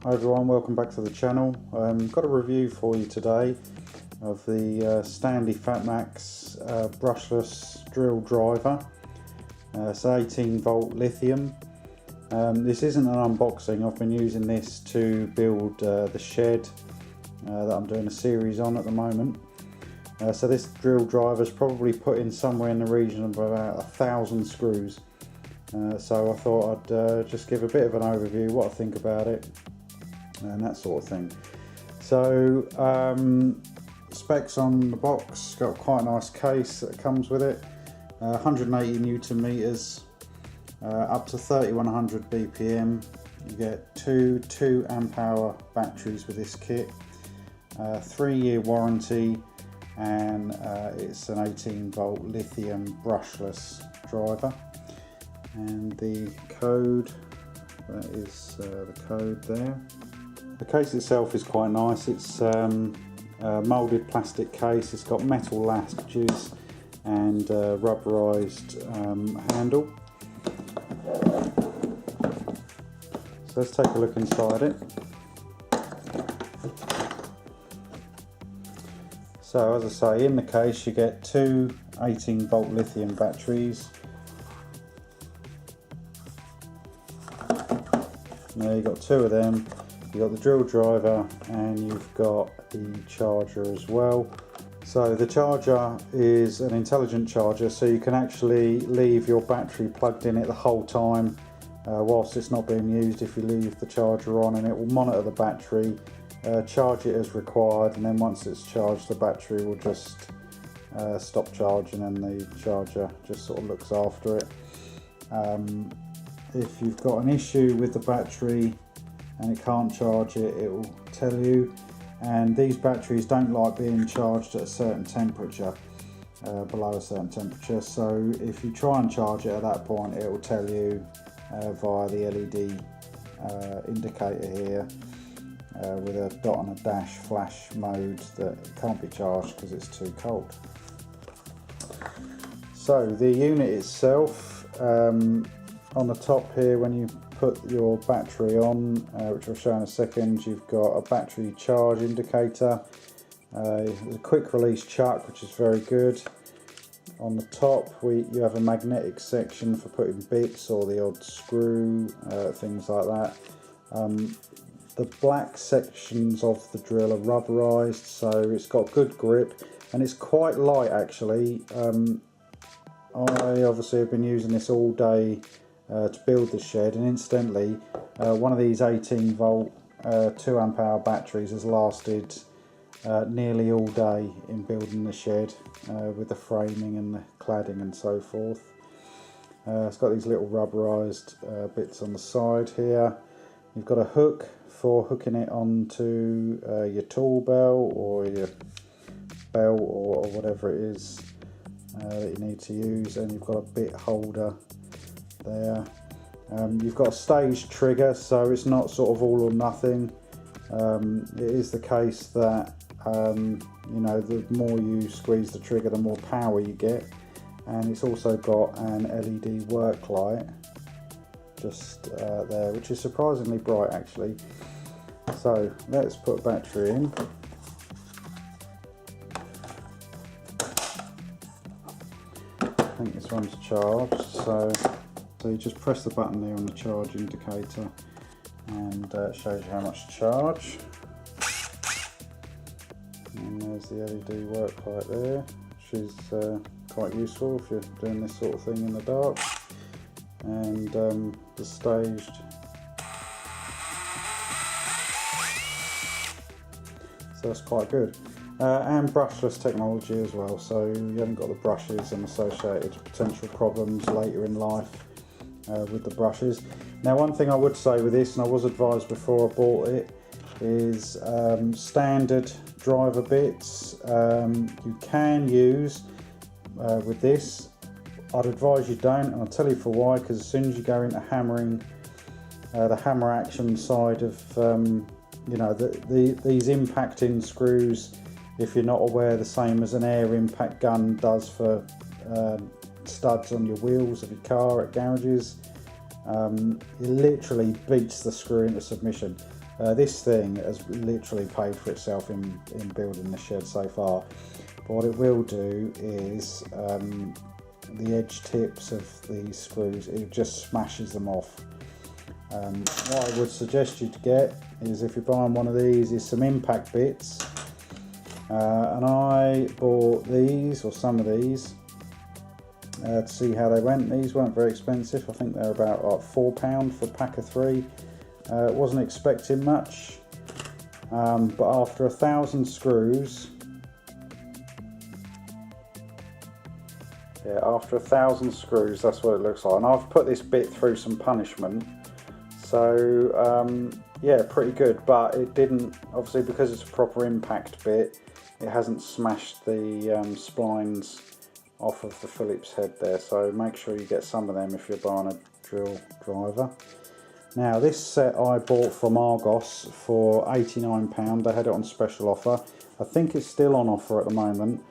Hi everyone, welcome back to the channel. Got a review for you today of the Stanley Fatmax brushless drill driver. It's 18 volt lithium. This isn't an unboxing. I've been using this to build the shed that I'm doing a series on at the moment. So this drill driver is probably put in somewhere in the region of about 1,000 screws. So I thought I'd just give a bit of an overview, what I think about it and that sort of thing. So specs on the box, got quite a nice case that comes with it, 180 Newton meters, up to 3100 BPM. You get two 2 amp hour batteries with this kit, 3-year warranty, and it's an 18 volt lithium brushless driver. And the code, that is the code there. The case itself is quite nice. It's a moulded plastic case. It's got metal latches and rubberized handle. So let's take a look inside it. So as I say, in the case you get two 18 volt lithium batteries. Now you've got two of them. You've got the drill driver and you've got the charger as well. So the charger is an intelligent charger, so you can actually leave your battery plugged in it the whole time whilst it's not being used. If you leave the charger on, and it will monitor the battery, charge it as required, and then once it's charged the battery will just stop charging and the charger just sort of looks after it. If you've got an issue with the battery and it can't charge it, it will tell you. And these batteries don't like being charged at a certain temperature, below a certain temperature. So if you try and charge it at that point, it will tell you via the LED indicator here with a dot and a dash flash mode that it can't be charged because it's too cold. So the unit itself, on the top here, when you put your battery on, which I'll show in a second, you've got a battery charge indicator. There's a quick release chuck, which is very good. On the top you have a magnetic section for putting bits or the odd screw, things like that. The black sections of the drill are rubberized, so it's got good grip and it's quite light actually. I obviously have been using this all day to build the shed, and incidentally one of these 18 volt 2 amp hour batteries has lasted nearly all day in building the shed with the framing and the cladding and so forth. It's got these little rubberized bits on the side here. You've got a hook for hooking it onto your tool belt or your belt or whatever it is that you need to use, and you've got a bit holder there. You've got a staged trigger, so it's not sort of all or nothing. It is the case that you know, the more you squeeze the trigger, the more power you get, and it's also got an LED work light just there, which is surprisingly bright actually. So let's put a battery in. I think this one's charged, so you just press the button there on the charge indicator and it shows you how much charge. And there's the LED work light there, which is quite useful if you're doing this sort of thing in the dark. And the staged, so that's quite good. And brushless technology as well, so you haven't got the brushes and associated potential problems later in life with the brushes. Now one thing I would say with this, and I was advised before I bought it, is standard driver bits you can use with this. I'd advise you don't, and I'll tell you for why, because as soon as you go into hammering, the hammer action side of you know, these impacting screws, if you're not aware, the same as an air impact gun does for studs on your wheels of your car at garages. It literally beats the screw into submission. This thing has literally paid for itself in building the shed so far. But what it will do is the edge tips of these screws, it just smashes them off. What I would suggest you to get is, if you're buying one of these, is some impact bits. And I bought these, or some of these, to see how they went. These weren't very expensive. I think they're about like £4 for a pack of 3. Wasn't expecting much, but after 1,000 screws, after 1,000 screws, that's what it looks like. And I've put this bit through some punishment, so yeah, pretty good. But it didn't, obviously, because it's a proper impact bit, it hasn't smashed the splines off of the Phillips head there. So make sure you get some of them if you're buying a drill driver. Now, this set I bought from Argos for £89. They had it on special offer. I think it's still on offer at the moment,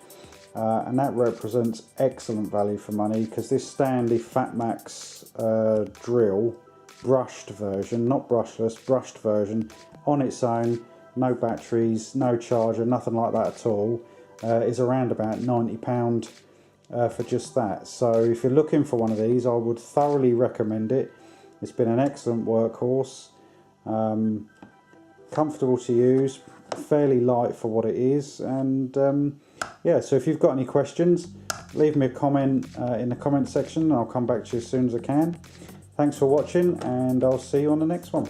and that represents excellent value for money, because this Stanley Fatmax drill, brushed version, not brushless, brushed version, on its own, no batteries, no charger, nothing like that at all, is around about £90 for just that. So if you're looking for one of these, I would thoroughly recommend it. It's been an excellent workhorse, comfortable to use, fairly light for what it is, and yeah, so if you've got any questions, leave me a comment in the comment section, and I'll come back to you as soon as I can. Thanks for watching, and I'll see you on the next one.